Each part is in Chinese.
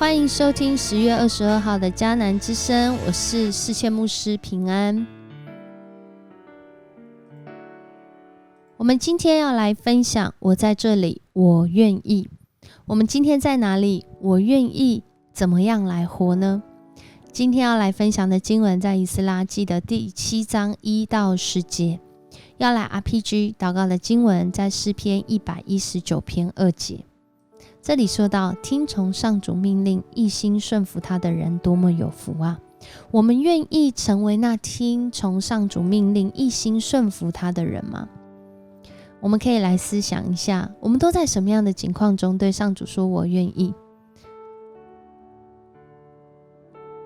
欢迎收听10月22号的迦南之声，我是世界牧师平安。我们今天要来分享我在这里，我愿意。我们今天在哪里？我愿意怎么样来活呢？今天要来分享的经文在以斯拉记的第7章1到10节，要来 RPG 祷告的经文在诗篇119篇2节。这里说到，听从上主命令，一心顺服他的人多么有福啊！我们愿意成为那听从上主命令，一心顺服他的人吗？我们可以来思想一下，我们都在什么样的情况中对上主说我愿意？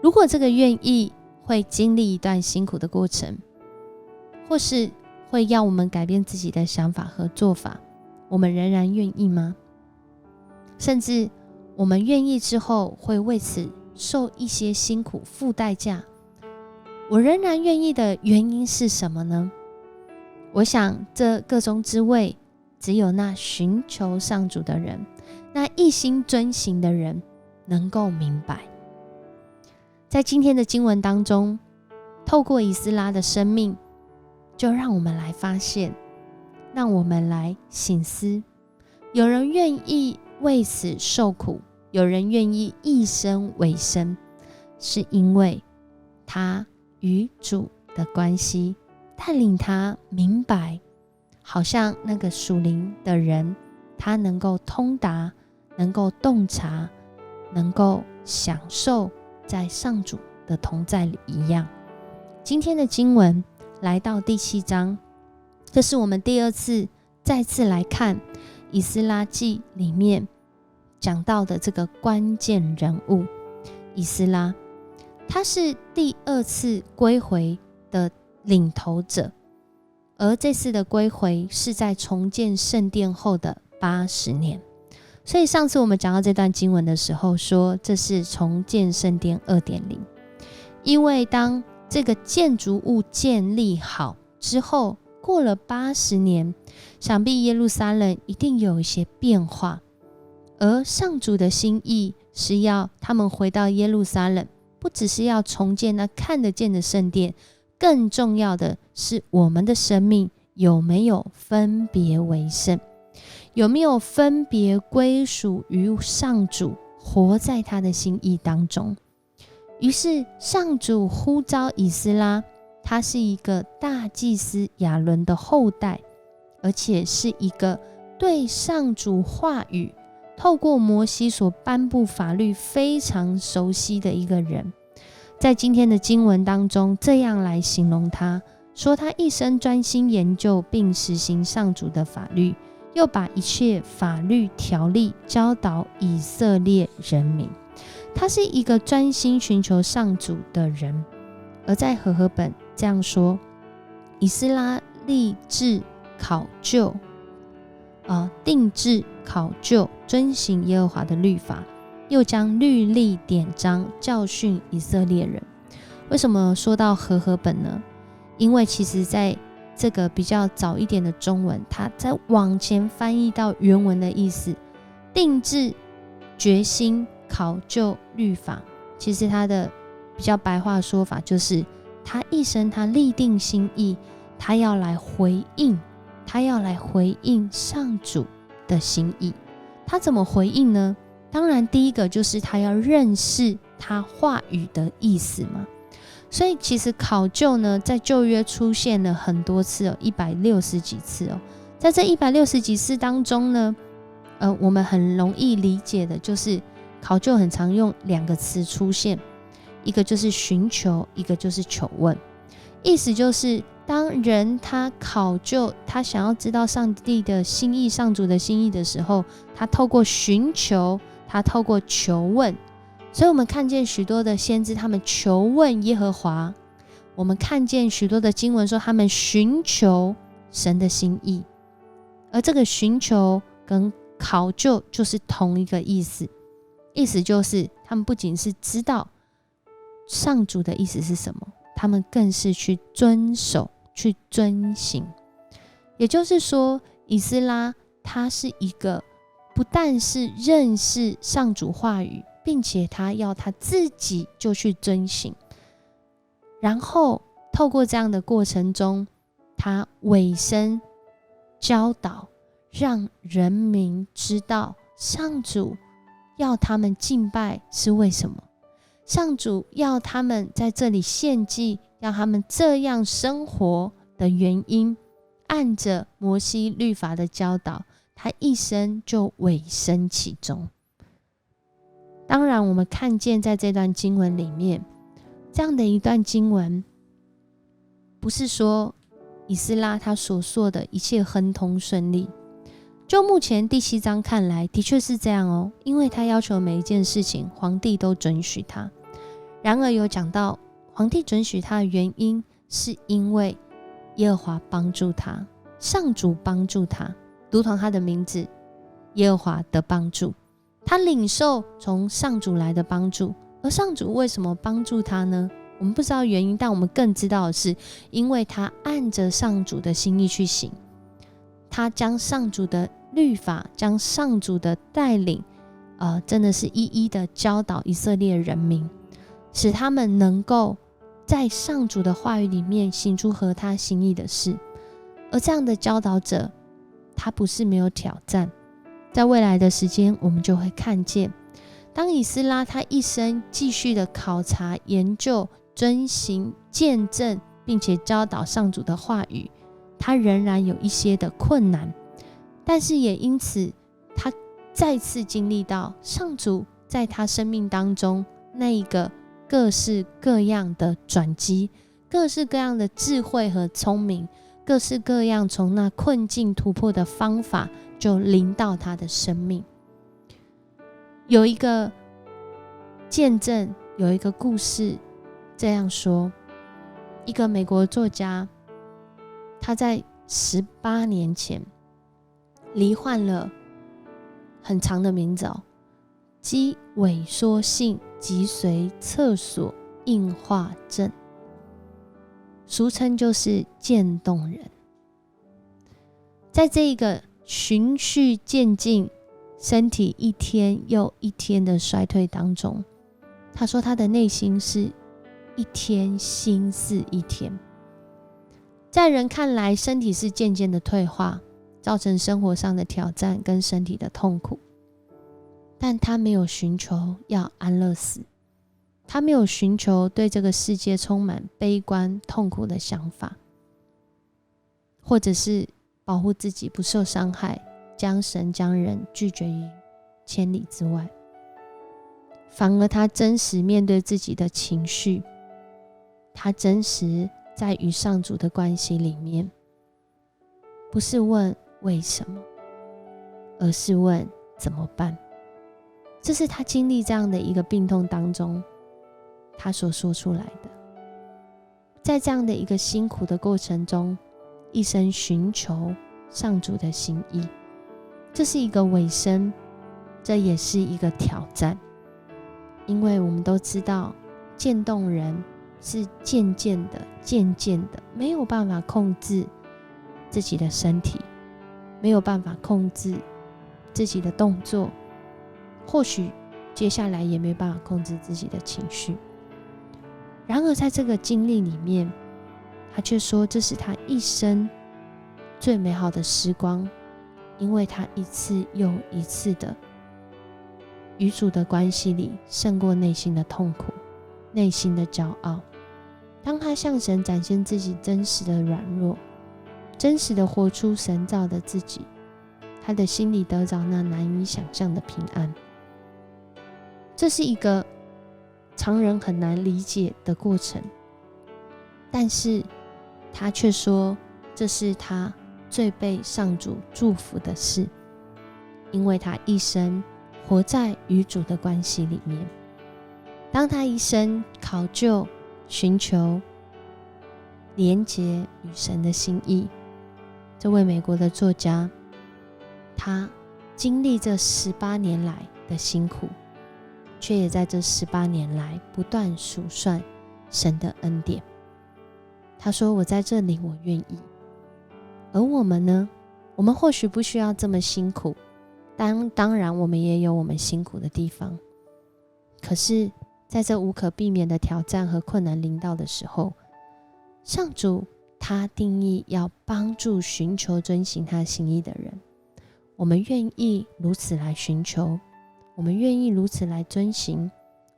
如果这个愿意会经历一段辛苦的过程，或是会要我们改变自己的想法和做法，我们仍然愿意吗？甚至我们愿意之后会为此受一些辛苦付代价，我仍然愿意的原因是什么呢？我想这个中之味，只有那寻求上主的人，那一心遵行的人能够明白。在今天的经文当中，透过以斯拉的生命，就让我们来发现，让我们来省思，有人愿意为此受苦，有人愿意一生为生，是因为他与主的关系带领他明白，好像那个属灵的人，他能够通达，能够洞察，能够享受在上主的同在里一样。今天的经文来到第7章，这是我们第二次再次来看以斯拉记里面讲到的这个关键人物以斯拉，他是第2次归回的领头者，而这次的归回是在重建圣殿后的80年。所以上次我们讲到这段经文的时候说，这是重建圣殿 2.0， 因为当这个建筑物建立好之后，过了80年，想必耶路撒冷一定有一些变化，而上主的心意是要他们回到耶路撒冷，不只是要重建那看得见的圣殿，更重要的是我们的生命有没有分别为圣，有没有分别归属于上主，活在他的心意当中。于是上主呼召以斯拉，他是一个大祭司亚伦的后代，而且是一个对上主话语透过摩西所颁布法律非常熟悉的一个人。在今天的经文当中这样来形容他，说他一生专心研究并实行上主的法律，又把一切法律条例教导以色列人民。他是一个专心寻求上主的人。而在和合本这样说，以斯拉立志考究定制考究遵行耶和华的律法，又将律例典章教训以色列人。为什么说到和合本呢？因为其实在这个比较早一点的中文，它在往前翻译到原文的意思，定制决心考究律法，其实它的比较白话的说法就是他一生他立定心意，他要来回应上主的心意。他怎么回应呢？当然第一个就是他要认识他话语的意思嘛。所以其实考究呢，在旧约出现了很多次160几次在这160几次当中呢，我们很容易理解的就是考究很常用2个词出现，一个就是寻求，一个就是求问。意思就是当人他考究，他想要知道上帝的心意，上主的心意的时候，他透过寻求，他透过求问。所以我们看见许多的先知，他们求问耶和华，我们看见许多的经文说他们寻求神的心意，而这个寻求跟考究就是同一个意思。意思就是他们不仅是知道上主的意思是什么，他们更是去遵守，去遵行。也就是说，以斯拉他是一个不但是认识上主话语，并且他要他自己就去遵行，然后透过这样的过程中，他委身教导，让人民知道上主要他们敬拜是为什么，上主要他们在这里献祭，要他们这样生活的原因，按着摩西律法的教导，他一生就委身其中。当然我们看见在这段经文里面，这样的一段经文不是说以斯拉他所说的一切亨通顺利，就目前第7章看来的确是这样哦，因为他要求每一件事情皇帝都准许他。然而有讲到皇帝准许他的原因，是因为耶和华帮助他，上主帮助他，如同他的名字耶和华的帮助，他领受从上主来的帮助。而上主为什么帮助他呢？我们不知道原因，但我们更知道的是，因为他按着上主的心意去行，他将上主的律法，将上主的带领真的是一一的教导以色列人民，使他们能够在上主的话语里面行出合他心意的事。而这样的教导者，他不是没有挑战。在未来的时间，我们就会看见，当以斯拉他一生继续的考察、研究、遵行、见证，并且教导上主的话语，他仍然有一些的困难，但是也因此他再次经历到上主在他生命当中那一个各式各样的转机，各式各样的智慧和聪明，各式各样从那困境突破的方法就临到他的生命。有一个见证，有一个故事这样说，一个美国作家，他在18年前罹患了很长的名字肌萎缩性脊髓侧索硬化症，俗称就是渐冻人。在这一个循序渐进，身体一天又一天的衰退当中，他说他的内心是一天心似一天。在人看来，身体是渐渐的退化，造成生活上的挑战跟身体的痛苦，但他没有寻求要安乐死，他没有寻求对这个世界充满悲观痛苦的想法，或者是保护自己不受伤害，将神将人拒绝于千里之外。反而他真实面对自己的情绪，他真实在与上主的关系里面，不是问为什么，而是问怎么办。这是他经历这样的一个病痛当中他所说出来的。在这样的一个辛苦的过程中，一生寻求上主的心意，这是一个委身，这也是一个挑战。因为我们都知道渐冻人是渐渐的没有办法控制自己的身体，没有办法控制自己的动作，或许接下来也没办法控制自己的情绪。然而在这个经历里面，他却说这是他一生最美好的时光，因为他一次又一次的与主的关系里胜过内心的痛苦，内心的骄傲。当他向神展现自己真实的软弱，真实的活出神造的自己，他的心里得着那难以想象的平安。这是一个常人很难理解的过程，但是他却说这是他最被上主祝福的事，因为他一生活在与主的关系里面。当他一生考究、寻求、连结与神的心意，这位美国的作家，他经历这18年来的辛苦，却也在这18年来不断数算神的恩典。他说，我在这里，我愿意。而我们呢？我们或许不需要这么辛苦，当然我们也有我们辛苦的地方，可是在这无可避免的挑战和困难临到的时候，上主他定义要帮助寻求遵行他心意的人。我们愿意如此来寻求，我们愿意如此来遵行，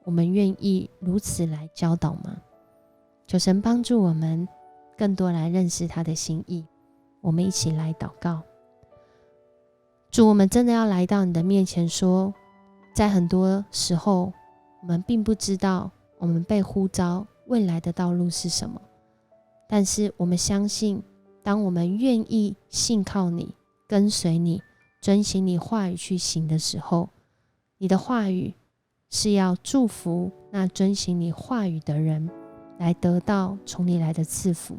我们愿意如此来教导吗？求神帮助我们更多来认识他的心意。我们一起来祷告。主，我们真的要来到你的面前说，在很多时候我们并不知道我们被呼召未来的道路是什么，但是我们相信，当我们愿意信靠你，跟随你，遵行你话语去行的时候，你的话语是要祝福那遵行你话语的人，来得到从你来的赐福。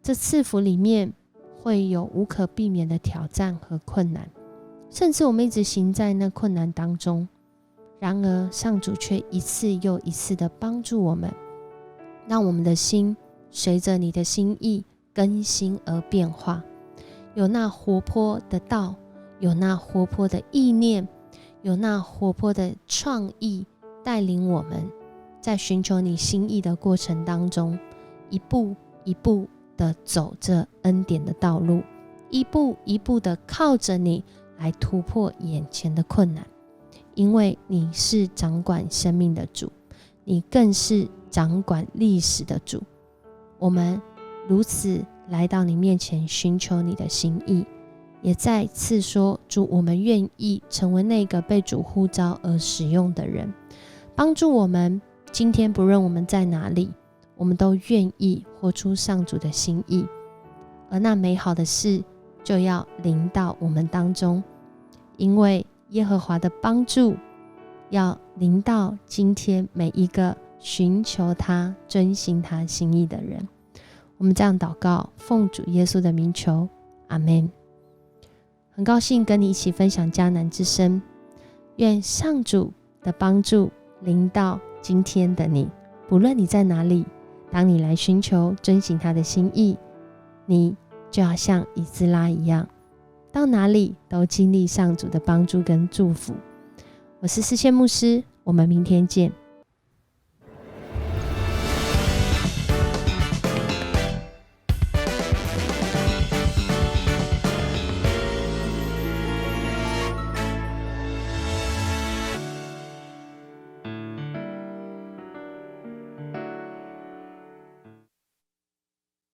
这赐福里面会有无可避免的挑战和困难，甚至我们一直行在那困难当中，然而上主却一次又一次的帮助我们，让我们的心随着你的心意更新而变化，有那活泼的道，有那活泼的意念，有那活泼的创意，带领我们在寻求你心意的过程当中，一步一步的走这恩典的道路，一步一步的靠着你来突破眼前的困难。因为你是掌管生命的主，你更是掌管历史的主。我们如此来到你面前寻求你的心意，也再次说，主，我们愿意成为那个被主呼召而使用的人，帮助我们今天不论我们在哪里，我们都愿意活出上主的心意，而那美好的事就要临到我们当中，因为耶和华的帮助要临到今天每一个寻求他、遵行他心意的人。我们这样祷告，奉主耶稣的名求，阿们。很高兴跟你一起分享迦南之声，愿上主的帮助临到今天的你，不论你在哪里，当你来寻求遵行他的心意，你就要像以斯拉一样，到哪里都经历上主的帮助跟祝福。我是思谦牧师，我们明天见。